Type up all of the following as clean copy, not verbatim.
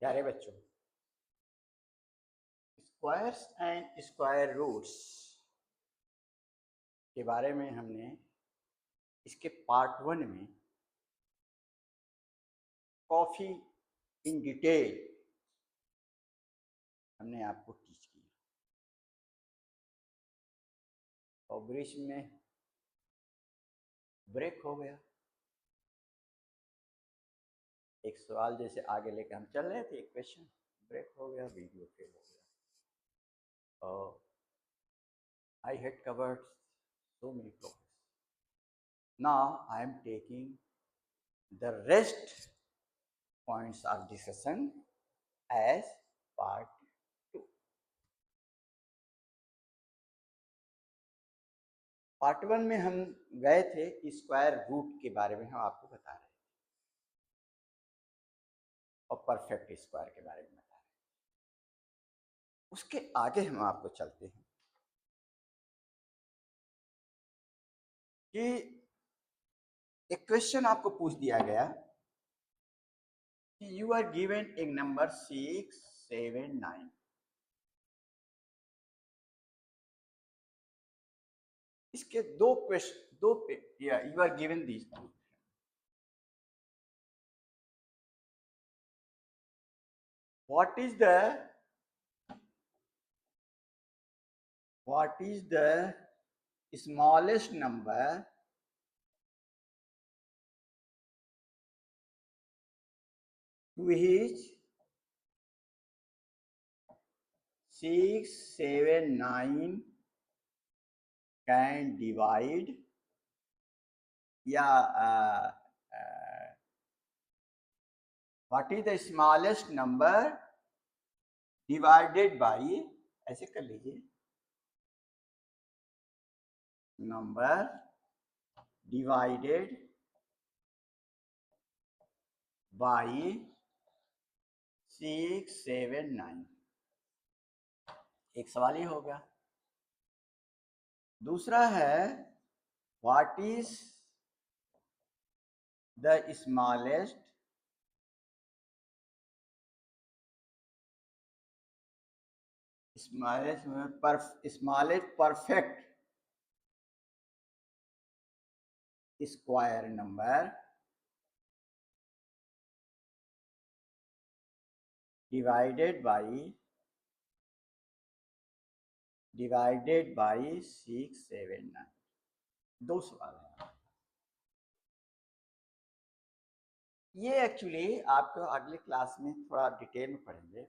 प्यारे बच्चों, squares and square roots के बारे में हमने इसके पार्ट 1 में काफ़ी इन डिटेल हमने आपको टीच किया और बीच में ब्रेक हो गया। एक सवाल जैसे आगे लेकर हम चल रहे थे, एक क्वेश्चन ब्रेक हो गया, वीडियो फेल हो गया और I had covered so many problems. Now I am taking the rest points of discussion as part 2. Part 1 में हम गए थे स्क्वायर रूट के बारे में, हम आपको बता रहे थे और परफेक्ट स्क्वायर के बारे में बता रहे थे। उसके आगे हम आपको चलते हैं कि एक क्वेश्चन आपको पूछ दिया गया कि यू आर गिवन एक नंबर 6, 7, 9। इसके दो question, you are given these two. what is the smallest number which 6, 7, 9 can divide या what is the smallest number divided by, ऐसे कर लीजिए, number divided by 6, 7, 9। एक सवाल ही हो गया। दूसरा है what is the smallest perfect square number divided by 6, 7, 9। दो सवाल है ये। एक्चुअली आपको अगले क्लास में थोड़ा डिटेल में पढ़ेंगे,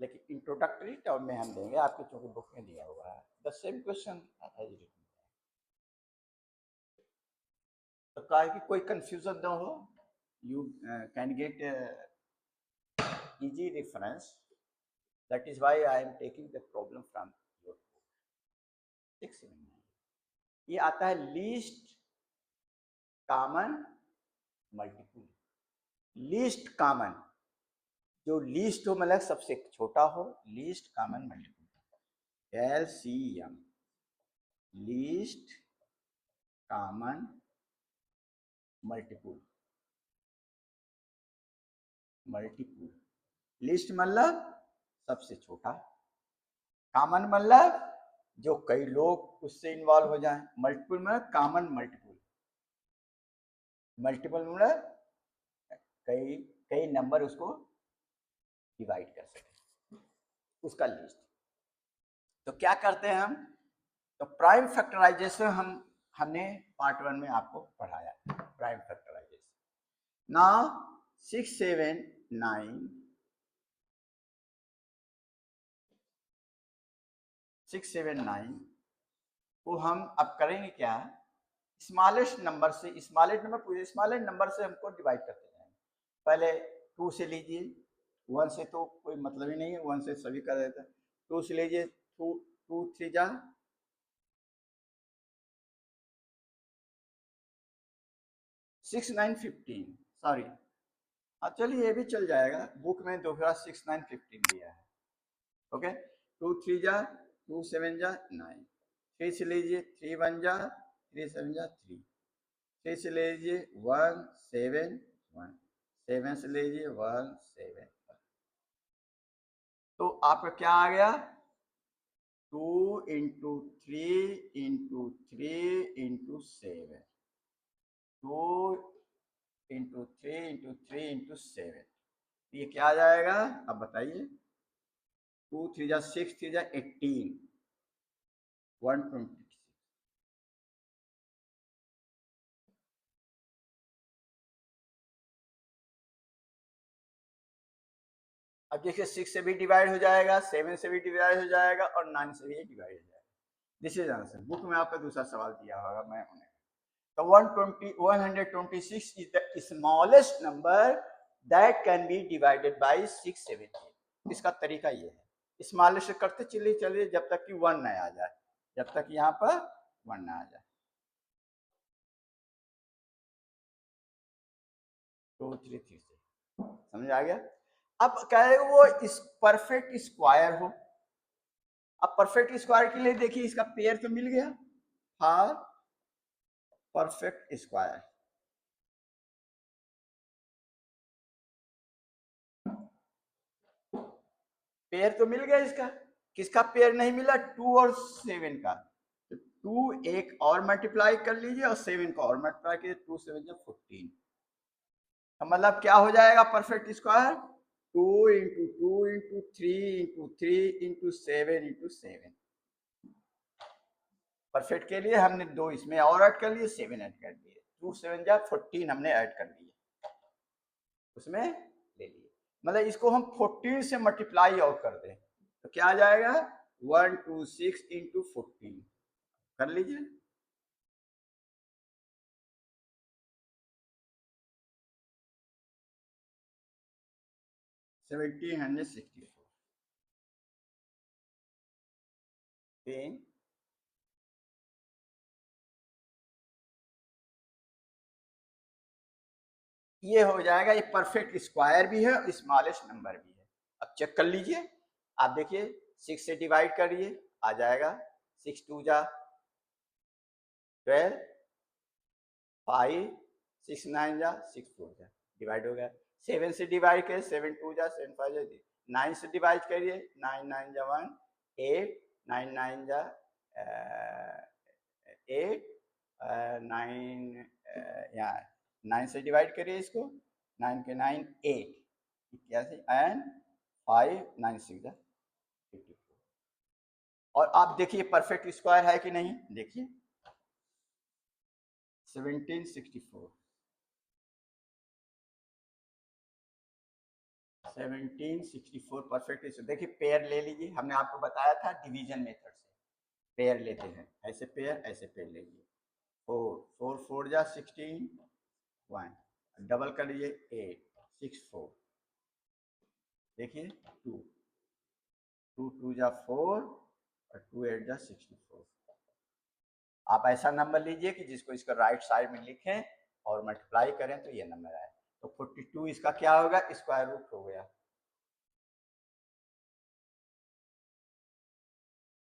लेकिन इंट्रोडक्टरी टर्म में हम देंगे, आपके चूंकि बुक में दिया हुआ है the same question as written. तो कहा कि कोई कंफ्यूजन ना हो, you can get easy reference. That is why I am taking the problem from your book 6, 7, 9। ये आता है least common multiple. Least common, जो लीस्ट हो मतलब सबसे छोटा हो, least common multiple, LCM, least common multiple. List मतलब सबसे छोटा, कॉमन मतलब जो कई लोग उससे इन्वॉल्व हो जाएं, मल्टीपल मतलब कॉमन मल्टीपल, मल्टीपल मतलब कई कई नंबर उसको डिवाइड कर सके, उसका लिस्ट। तो क्या करते हैं हम, तो प्राइम फैक्टराइजेशन हमने पार्ट 1 में आपको पढ़ाया, प्राइम फैक्टराइजेशन। नाउ 6, 7, 9, 6, 7, 9 को हम अब करेंगे क्या, स्मॉलेस्ट नंबर से, स्मॉलेस्ट नंबर से हमको डिवाइड करते जाएंगे। पहले 2 से लीजिए, 1 से तो कोई मतलब ही नहीं है, 1 से सभी कर देते हैं। 2 से लीजिए, 2 3 जा 6, 9, 15, सॉरी, चलिए ये भी चल जाएगा, बुक में दोबारा 6, 9, 15 दिया है। ओके, 2 3 जा 2 7 जा 9, 3 से लीजिए, 3 1 जा 3 7 जा 3, 3 से लीजिए 1 7 1, 7 से लीजिए 1 7 1, तो आपका क्या आ गया, 2 into 3 into 3 into 7, 2 into 3 into 3 into 7, ये क्या आ जाएगा अब बताइए। 2 3 जा 6, 3 जा 18, 120। अब देखिए 6 से भी डिवाइड हो जाएगा, 7 से भी डिवाइड हो जाएगा और 9 से भी डिवाइड हो जाएगा। This is answer. बुक में आपका दूसरा सवाल दिया होगा, मैं उन्हें तो 126 is the smallest number that can be divided by 6 7 8। इसका तरीका ये है, स्मॉलेस्ट करते चलिए चलिए जब तक कि 1 न आ जाए, जब तक यहाँ पर 1 न आ जाए। 2 3 3 से समझ आ गया। अब कहे वो इस परफेक्ट स्क्वायर हो। अब परफेक्ट स्क्वायर के लिए देखिए इसका पेयर तो मिल गया, हाँ परफेक्ट स्क्वायर। पेयर तो मिल गया इसका, किसका पेयर नहीं मिला, 2 और 7 का। तो 2 एक और मल्टीप्लाई कर लीजिए और 7 को और मल्टीप्लाई कीजिए, 2 7 जा 14। मतलब क्या हो जाएगा perfect square, 2 into 2 into 3 into 3 into 7 into 7। Perfect के लिए हमने 2 इसमें और ऐड कर लिए, 7 ऐड कर दिए, 2 7 जा 14 हमने ऐड कर दिए उसमें ले लिए। मतलब इसको हम 14 से मल्टीप्लाई और कर दें तो क्या आ जाएगा, 126 इंटू 14 कर लीजिए। $1764। ये हो जाएगा, ये परफेक्ट स्क्वायर भी है और स्मॉलेस्ट नंबर भी है। अब चेक कर लीजिए, आप देखिए 6 से डिवाइड करिए आ जाएगा, 6 2 जा 12, 5 6 9 जा 6 4 जा डिवाइड हो गया। 7 से डिवाइड करिए, 7 2 जा 7 5 जा 9 से डिवाइड करिए, 9 9 जा 1 8, 9 9 जा 8, 9 यहाँ 9 से डिवाइड करिए इसको, 9 के 9 8 81 एंड 5 9 6 जा 54। और आप देखिए परफेक्ट स्क्वायर है कि नहीं, देखिए 1764 1764 परफेक्ट। देखिए पेयर ले लीजिए, हमने आपको बताया था डिवीजन मेथड से पेयर लेते हैं, ऐसे पेयर ऐसे पेयर लीजिए। 4 4 4 जा 16 1, डबल कर लीजिए 8 6 4, देखिए 2 2 2 जा 4 और 2 8 जा 64। आप ऐसा नंबर लीजिए कि जिसको इसका राइट साइड में लिखें और मल्टीप्लाई करें तो ये नंबर आए। तो 42 इसका क्या होगा, स्क्वायर रूट हो गया,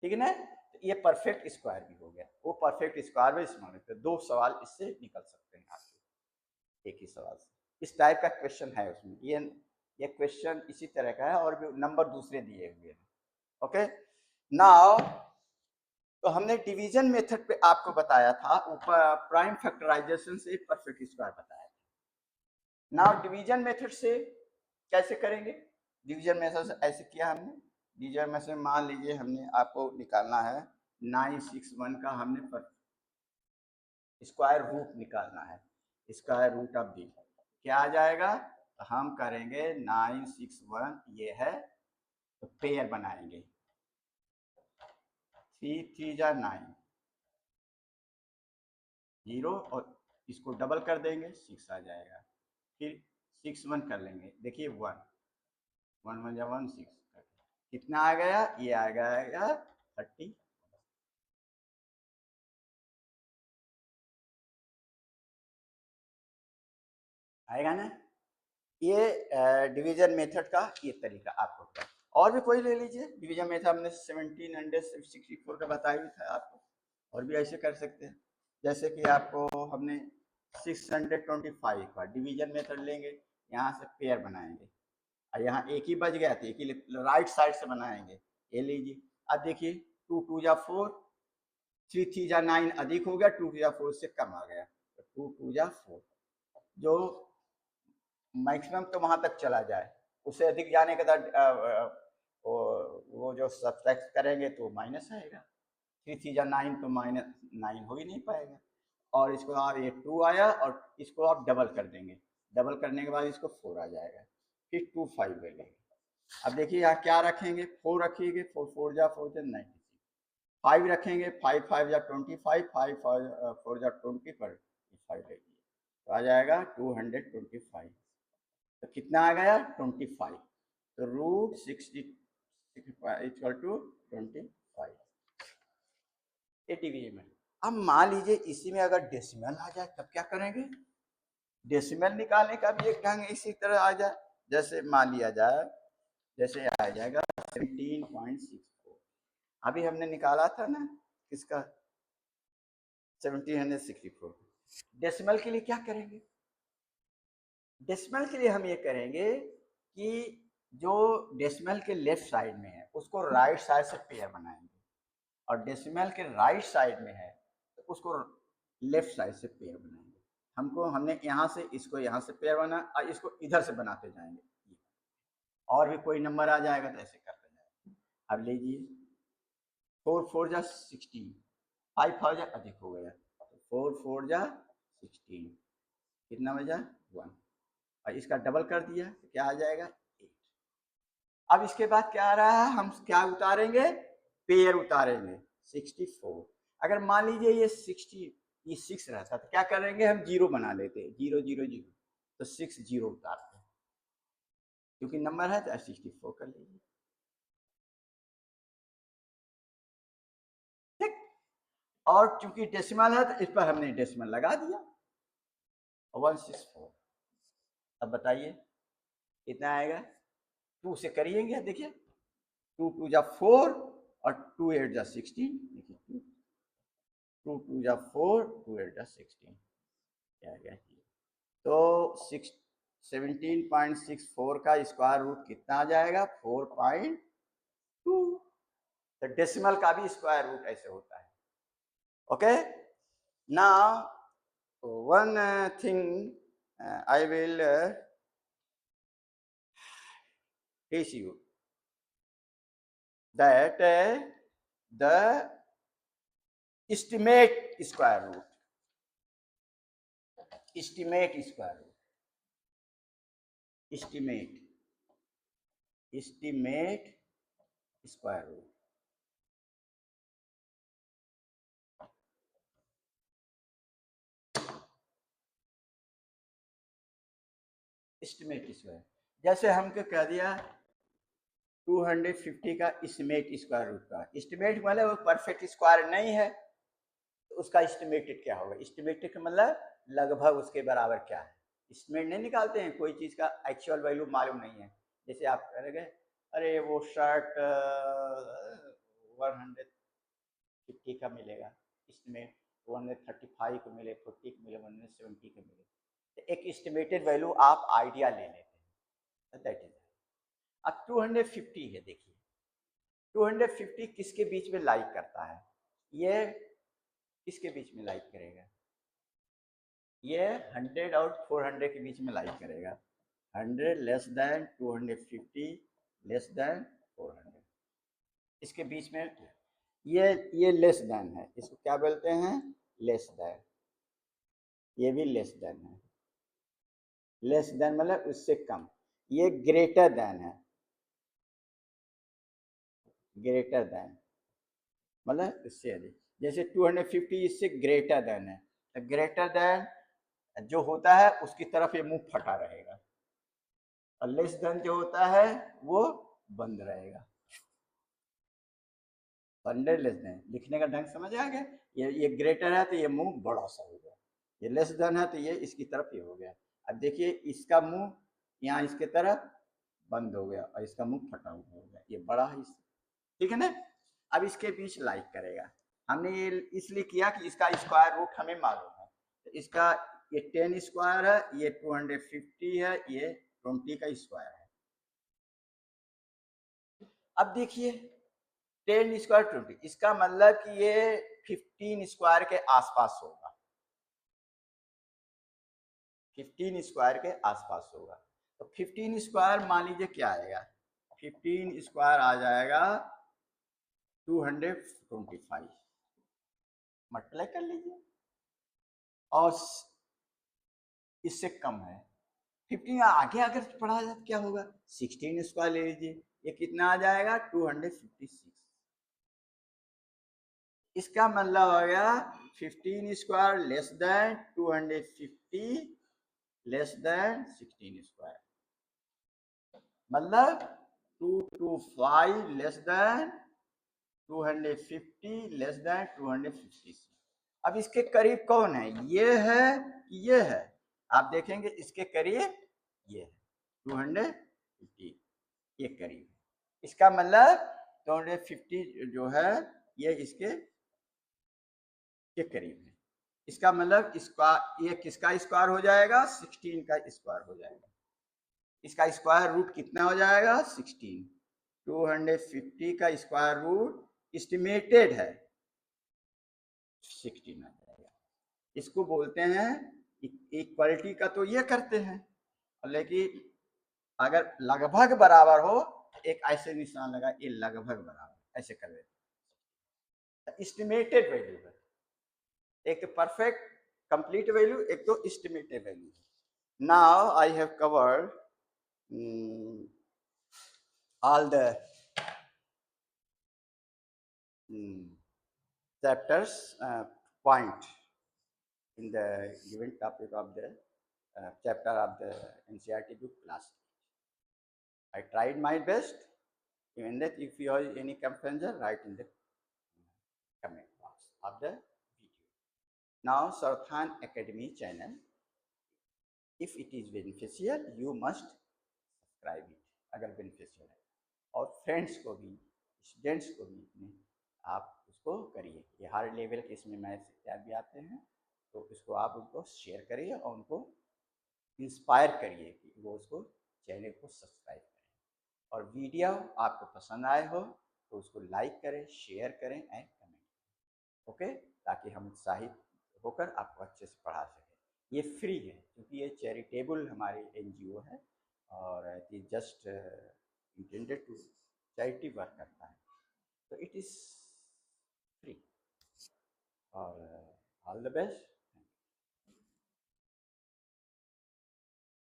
ठीक है ना। तो ये परफेक्ट स्क्वायर भी हो गया, वो परफेक्ट स्क्वायर भी स्मॉल है। 2 सवाल इससे निकल सकते हैं आपके एक ही सवाल से। इस टाइप का क्वेश्चन है उसमें, ये क्वेश्चन इसी तरह का है और भी नंबर दूसरे दिए हुए हैं। ओके नाउ, तो हमने डिवीजन मेथड पे आपको बताया था, ऊपर प्राइम फैक्टराइजेशन से परफेक्ट स्क्वायर बताया था। नाउ डिवीजन मेथड से कैसे करेंगे, डिवीजन मेथड से ऐसे किया हमने। डिवीजन में से मान लीजिए हमने आपको निकालना है 961 का, हमने स्क्वायर रूट निकालना है, स्क्वायर रूट ऑफ दी क्या आ जाएगा। तो हम करेंगे 961 ये है, तो पेयर बनाएंगे 3 3 जा 9 0 और इसको डबल कर देंगे 6 आ जाएगा। फिर 6 1 कर लेंगे, देखिए 1 1 1 जा 1 6 कितना आ गया, ये आ गया 30। आएगा ना। ये डिवीजन मेथड का ये तरीका आपको होता है। और भी कोई ले लीजिए डिवीजन मेथड, हमने 1764 का बताया भी था आपको, और भी ऐसे कर सकते हैं। जैसे कि आपको हमने 625 का डिवीजन मेथड लेंगे, यहाँ से पेयर बनाएंगे और यहाँ एक ही बच गया, तो एक ही राइट साइड से बनाएंगे। ये लीजिए, अब देखिए 2 2 जा 4, 3 3 जा 9 अधिक हो गया, 2 2 जा 4 से कम आ गया, तो 2 2 जा 4। जो मैक्सिमम तो वहां तक चला जाए, उससे अधिक जाने के बाद वो जो सब्ट्रैक्ट करेंगे तो माइनस आएगा। 3 3 जा 9 तो माइनस 9 हो ही नहीं पाएगा। और इसको आप ये 2 आया और इसको आप डबल कर देंगे, डबल करने के बाद इसको 4 आ जाएगा, फिर 2 5 ले लेंगे। अब देखिए यहाँ क्या रखेंगे, 4 रखिएगे, 4 4 जा 4 जा 96, 5 रखेंगे, 5 5 जा 25, 5 4 जा 20 पर 5 लीजिए, तो आ जाएगा 225। तो कितना आ गया 25, तो रूट 60 इक्वल टू 25 80 में। अब मान लीजिए इसी में अगर डेसिमल आ जाए तब क्या करेंगे, डेसिमल निकालने का भी एक ढंग इसी तरह आ जाए। जैसे मान लिया जाए, जैसे आ जाएगा 17.64, अभी हमने निकाला था ना किसका 1764। डेसिमल के लिए क्या करेंगे, डेसिमल के लिए हम ये करेंगे कि जो डेसिमल के लेफ्ट साइड में है उसको राइट साइड से पेयर बनाएंगे, और डेसिमल के राइट साइड में है तो उसको लेफ्ट साइड से पेयर बनाएंगे। हमने यहाँ से इसको यहाँ से पेयर बना और इसको इधर से बनाते जाएंगे, और भी कोई नंबर आ जाएगा तो ऐसे करते जाएंगे। अब लीजिए 4 4 जा 16, 5 5 जा अधिक हो गया, 4 4 जा 16, कितना बजा 1, और इसका डबल कर दिया तो क्या आ जाएगा 8। अब इसके बाद क्या आ रहा है, हम क्या उतारेंगे, पेयर उतारेंगे 64। अगर मान लीजिए ये 6 रहता तो क्या करेंगे, हम 0 बना लेते, 0 0 0, तो 6 0 उतारते हैं, क्योंकि नंबर है तो 64 कर लीजिए, ठीक। और चूंकि डेसिमल है तो इस पर हमने डेसिमल लगा दिया 164। अब बताइए कितना आएगा, 2 से करिएंगे, देखिए 2 2 जा 4 और 2 8 जा 16, देखिए 2 2 जा 4, 2 8 जा 16, क्या गया, तो 17.64 का स्क्वायर रूट कितना आ जाएगा 4.2। तो डेसिमल का भी स्क्वायर रूट ऐसे होता है। Okay, now one thing I will teach you that the estimate square root, estimate square root, estimate square root, estimate square, जैसे हमको कह दिया 250 का एस्टिमेट स्क्वायर रूट का, एस्टिमेट मतलब वो परफेक्ट स्क्वायर नहीं है तो उसका एस्टिमेटेड क्या होगा, एस्टिमेटेड का मतलब लगभग उसके बराबर क्या है। एस्टिमेट नहीं निकालते हैं, कोई चीज़ का एक्चुअल वैल्यू मालूम नहीं है, जैसे आप कहेंगे अरे वो शर्ट 150 का मिलेगा, इसमें 135 को मिले, 40 को मिले, 170 को मिले, तो एक एस्टिमेटेड वैल्यू आप आइडिया ले लेते हैं, दैट इज। अब 250 है, देखिए 250 किसके बीच में लाइक करता है, ये किसके बीच में लाइक करेगा, ये 100 और 400 के बीच में लाइक करेगा, 100 लेस देन 250 लेस देन 400, इसके बीच में ये लेस देन है, इसको क्या बोलते हैं, लेस देन, ये भी लेस देन है, लेस देन मतलब उससे कम, ये ग्रेटर देन है, ग्रेटर देन मतलब इससे अधिक, जैसे 250 इससे ग्रेटर देन है, तो ग्रेटर देन जो होता है उसकी तरफ ये मुंह फटा रहेगा, और लेस देन जो होता है वो बंद रहेगा। 100 लेस देन, लिखने का ढंग समझ आ गया, ये ग्रेटर है तो ये मुंह बड़ा सा हो गया, ये लेस देन है तो ये इसकी तरफ ये हो गया। अब देखिए इसका मुंह यहाँ इसके तरफ बंद हो गया और इसका मुंह फटा हुआ हो गया, ये बड़ा है इससे, ठीक है ना। अब इसके बीच लाइक करेगा, हमने ये इसलिए किया कि इसका स्क्वायर रूट हमें मालूम है, तो इसका ये 10 स्क्वायर है, ये 250 है, ये 20 का स्क्वायर है, अब देखिए 10 स्क्वायर 20, इसका मतलब कि ये 15 स्क्वायर के आसपास होगा, 15 स्क्वायर के आसपास होगा। तो 15 स्क्वायर मान लीजिए क्या आएगा, 15 स्क्वायर आ जाएगा 225, मल्टीप्लाई कर लीजिए, और इससे कम है 15, आगे अगर पढ़ा जाए क्या होगा, 16 स्क्वायर ले लीजिए, ये कितना आ जाएगा 256। इसका मतलब हो गया 15 square less than 250 less than 16 square, मतलब 225 लेस देन 250 लेस देन 256। अब इसके करीब कौन है, ये है कि ये है, आप देखेंगे इसके करीब ये है 250, ये करीब, इसका मतलब 250 जो है ये इसके करीब है। इसका मतलब इसका ये किसका स्क्वायर हो जाएगा, 16 का स्क्वायर हो जाएगा। इसका स्क्वायर रूट कितना हो जाएगा 16, 250 का स्क्वायर रूट एस्टिमेटेड है 16 आ जाएगा। इसको बोलते हैं इक्वलिटी का, तो ये करते हैं, लेकिन अगर लगभग बराबर हो एक ऐसे निशान लगा, ये लगभग बराबर ऐसे कर देते, एस्टिमेटेड वैल्यू है, एक तो परफेक्ट कंप्लीट वैल्यू, एक तो estimated value. Now I have covered all the chapters point in the given topic of the chapter of the NCERT book class. I tried my best. Even that, if you have any confusion, write in the comment box of the video. Now, Sarthan Academy channel, if it is beneficial, you must subscribe it, अगर beneficial है, और friends को भी, students को भी अपने आप उसको करिए। ये हर लेवल के इसमें मैथ्स इत्यादि भी आते हैं, तो इसको आप उनको शेयर करिए और उनको इंस्पायर करिए कि वो उसको चैनल को सब्सक्राइब करें, और वीडियो आपको पसंद आए हो तो उसको लाइक करें, शेयर करें एंड कमेंट करें, ओके, ताकि हम उत्साहित होकर आपको अच्छे से पढ़ा सकें। ये फ्री है क्योंकि ये चैरिटेबल हमारी NGO है, और it is just intended to charity work करता है, तो इट इज फ्री। और ऑल द बेस्ट।